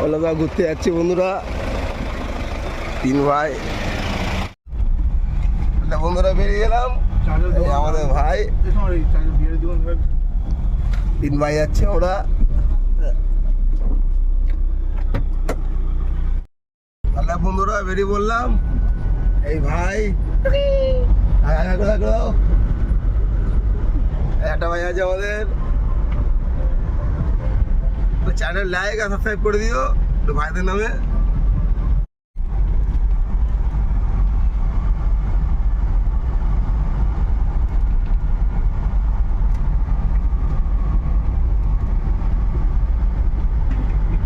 ওলাদা ঘুরতে যাচ্ছি বন্ধুরা, 3 ভাই। বন্ধুরা বেরিয়ে গেলাম, আমাদের ভাই 3 ভাই যাচ্ছে ওরা। তাহলে বন্ধুরা বেরিয়ে বললাম, এই ভাই একটা ভাই আছে আমাদের, চ্যানেল লাইক আর সাবস্ক্রাইব করে দিও ভাইদের নামে।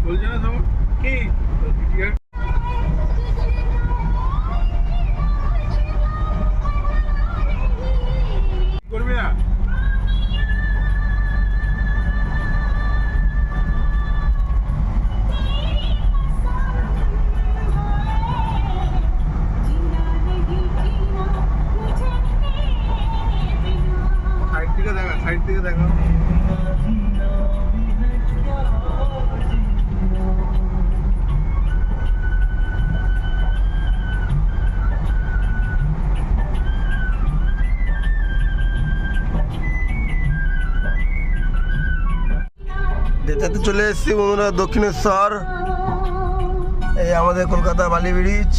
চলছে না সব কি করবি না? সাইড থেকে দেখা, সাইড থেকে দেখা। যেটাতে চলে এসেছি বন্ধুরা দক্ষিণেশ্বর, এই আমাদের কলকাতা বালি ব্রিজ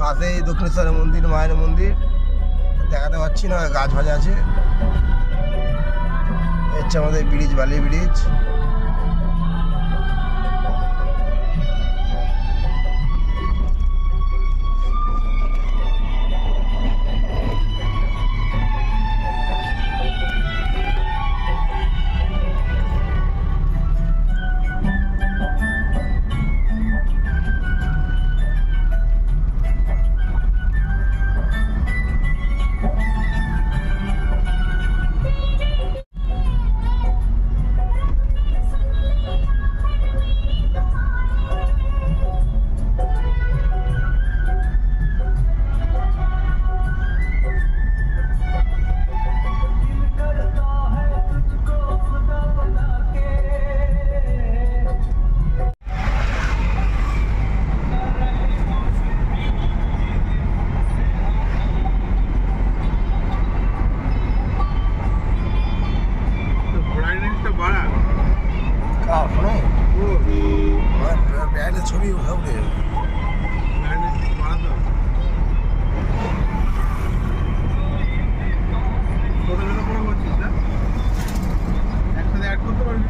পাশেই দক্ষিণেশ্বরের মন্দির, মায়ের মন্দির দেখাতে পাচ্ছি না, গাছ ভাজা আছে। হচ্ছে আমাদের ব্রিজ, বালি ব্রিজ। ছবি ভাবলে একসাথে অ্যাড করতে পারবি।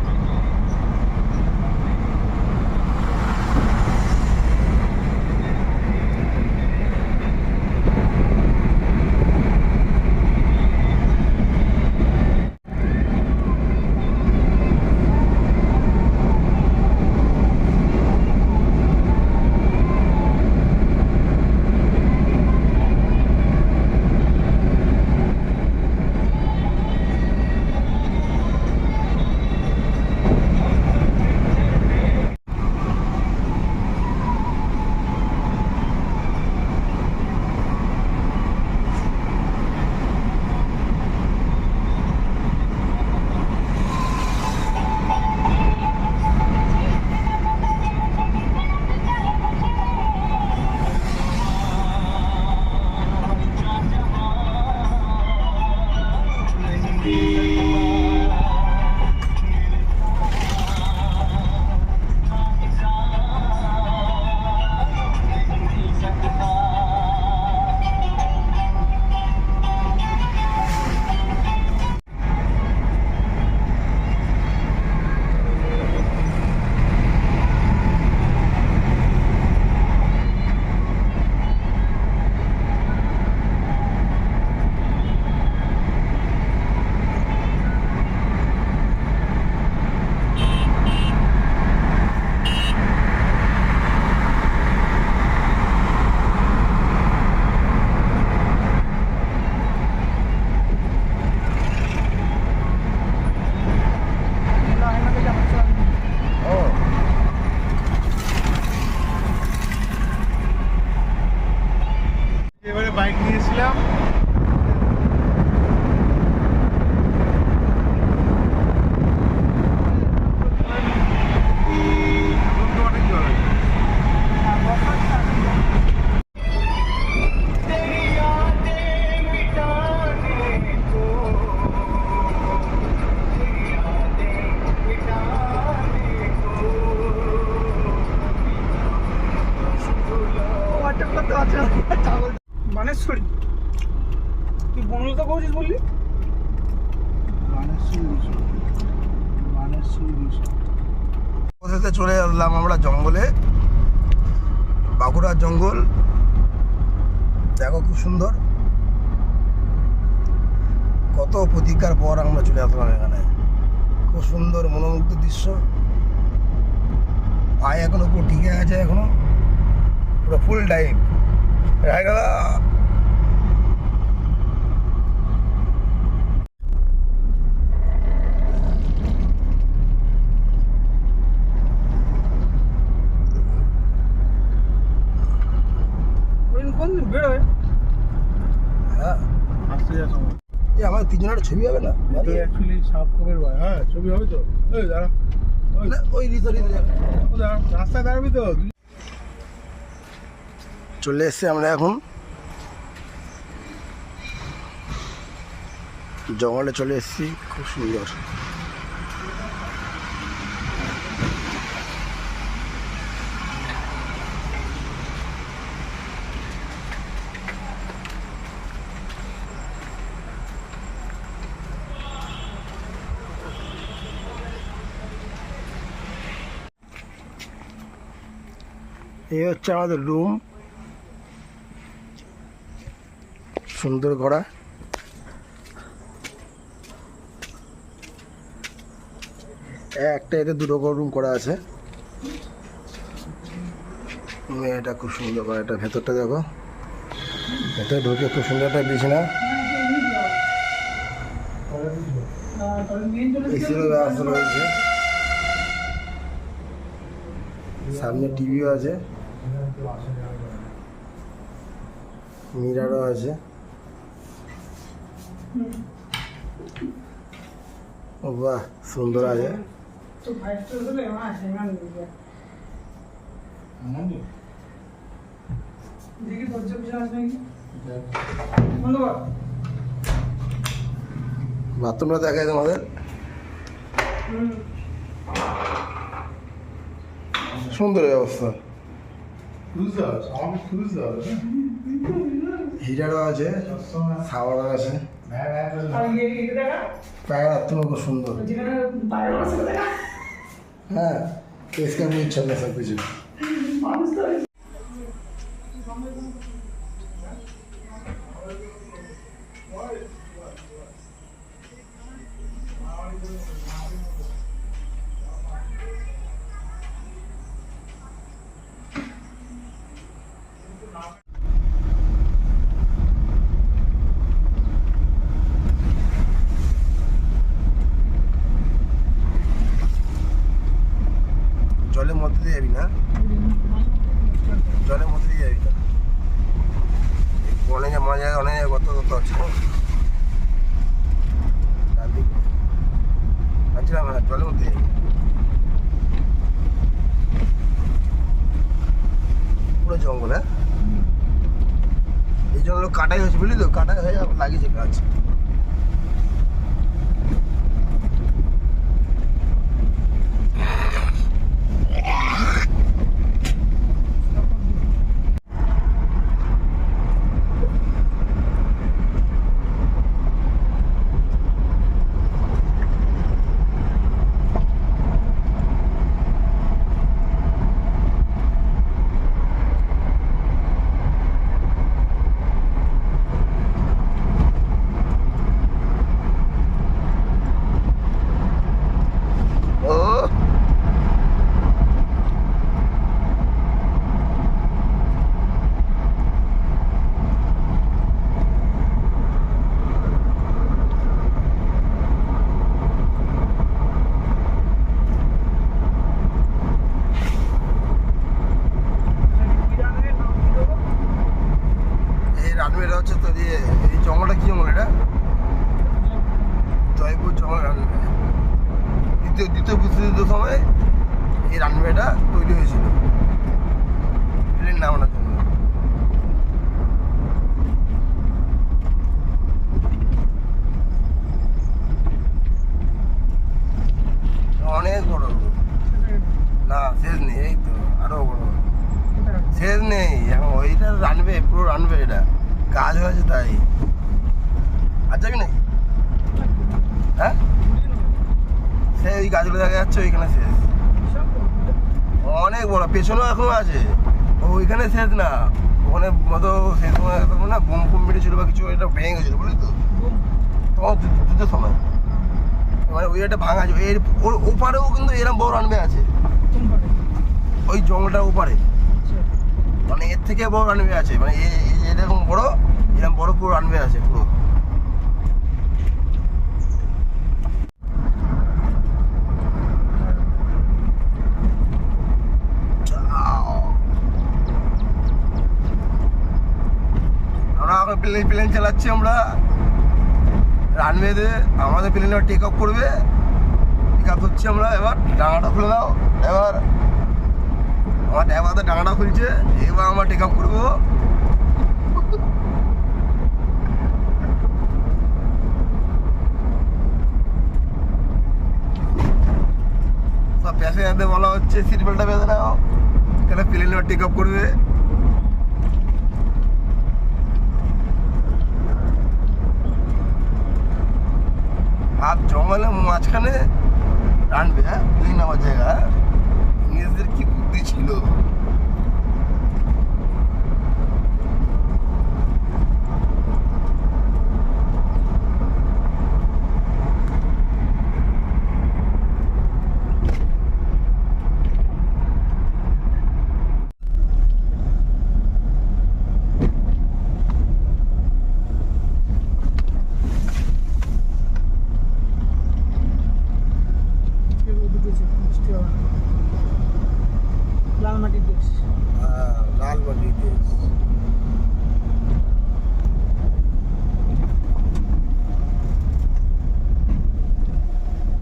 কোথায় পৌঁছিস বললি? কোথাতে চলে এলাম আমরা জঙ্গলে, বাঁকুড়ার জঙ্গল। দেখো খুব সুন্দর, কত প্রতীক্ষার পর আমরা চলে আসলাম এখানে। খুব সুন্দর মনোমুগ্ধ দৃশ্য। পায়ে এখনো পুরো টিকে আছে, এখনো পুরো ফুল টাইম। কোন দিন বেরোবে? হ্যাঁ, আসতে যা সময়। এই আমাদের তিনজনের ছবি হবে না? এটা অ্যাকচুয়ালি সাপ কবের ভয়। হ্যাঁ, ছবি হবে তো। ওই দাঁড়া, ওই ওই রিসোর্ট দাঁড়া, রাস্তায় দাঁড়াবি তো। চলে এসছি আমরা এখন জঙ্গলে চলে এসছি। খুব সুন্দর। এই হচ্ছে আমাদের রুম, সুন্দর করা। একটা এতে দুটো করে রুম করা আছে। এটা খুব সুন্দর করা। এটা ভেতরটা দেখো, ভেতরে ঢুকে খুব সুন্দর একটা বিছানা, এসিরও ব্যবস্থা রয়েছে, সামনে টিভিও আছে, মিরারও আছে। ও বাহ, সুন্দর আছে। বাথরুমটা দেখায় তোমাদের, সুন্দর ব্যবস্থা। হিটারও আছে, শাওয়ারও আছে, পায়রা তুমি খুব সুন্দর। হ্যাঁ, পরিষ্কার পরিচ্ছন্ন সব কিছু। জলের মধ্যে দিয়ে যাবি না, জলের মধ্যে দিয়ে যাবি না, অনেক মজা, অনেক কত কত আছে। আচ্ছা, জলের মধ্যে যাবি, পুরো জঙ্গল। হ্যাঁ, এই জঙ্গল কাটাই হয়েছে, বুঝলি তো, কাটাই হয়ে লাগিয়েছে গাছ। রানওয়েটা হচ্ছে তোর এই জঙ্গলটা কি জঙ্গল? এটা জয়পুর জঙ্গল রানওয়ে। দ্বিতীয় বিশ্বযুদ্ধের সময় এই রানওয়েটা তৈরি হয়েছিল প্লেন নামানোর জন্য। অনেক বড়, না শেষ নেই, এই তো আরো বড়, শেষ নেই এখন। ওইটা রানওয়ে, পুরো রানওয়ে, এটা কাজ হয়েছে তাই। দূরে দেখা যাচ্ছে ওইখানে শেষ। অনেক বড়, পেছনেও এখনো আছে, ওইখানে শেষ না, ওখানে মতো শেষ না বোম ফোম মেরেছিল বা কিছু, এটা ভেঙে গেছিল বুঝলি তো, তখন যুদ্ধের সময় মানে ওই একটা ভাঙা আছে। এর ওপারেও কিন্তু এরকম বড় রানওয়ে আছে, ওই জঙ্গলটার ওপারে, মানে এর থেকে বড় রানওয়ে আছে, মানে এরকম বড়, এরকম বড় পুরো রানওয়ে আছে পুরো। আমরা এখন প্লেন চালাচ্ছি আমরা রানওয়েতে, আমাদের প্লেন এবার টেক অফ করবে, টেক অফ হচ্ছে আমরা, এবার ডাঙাটা খুলে দাও, এবার আমার ড্রাইভার ডাঙাটা খুলছে, এবার আমরা টেক অফ করবো। সব প্যাসেঞ্জারদের বলা হচ্ছে সিট বেল্টটা বেঁধে নাও, এখানে প্লেন এবার টেক অফ করবে। আর জঙ্গলের মাঝখানে রানবে, হ্যাঁ প্লেন নামার জায়গা, ইংরেজদের কি বুদ্ধি ছিল। লাল মাটির দেশ।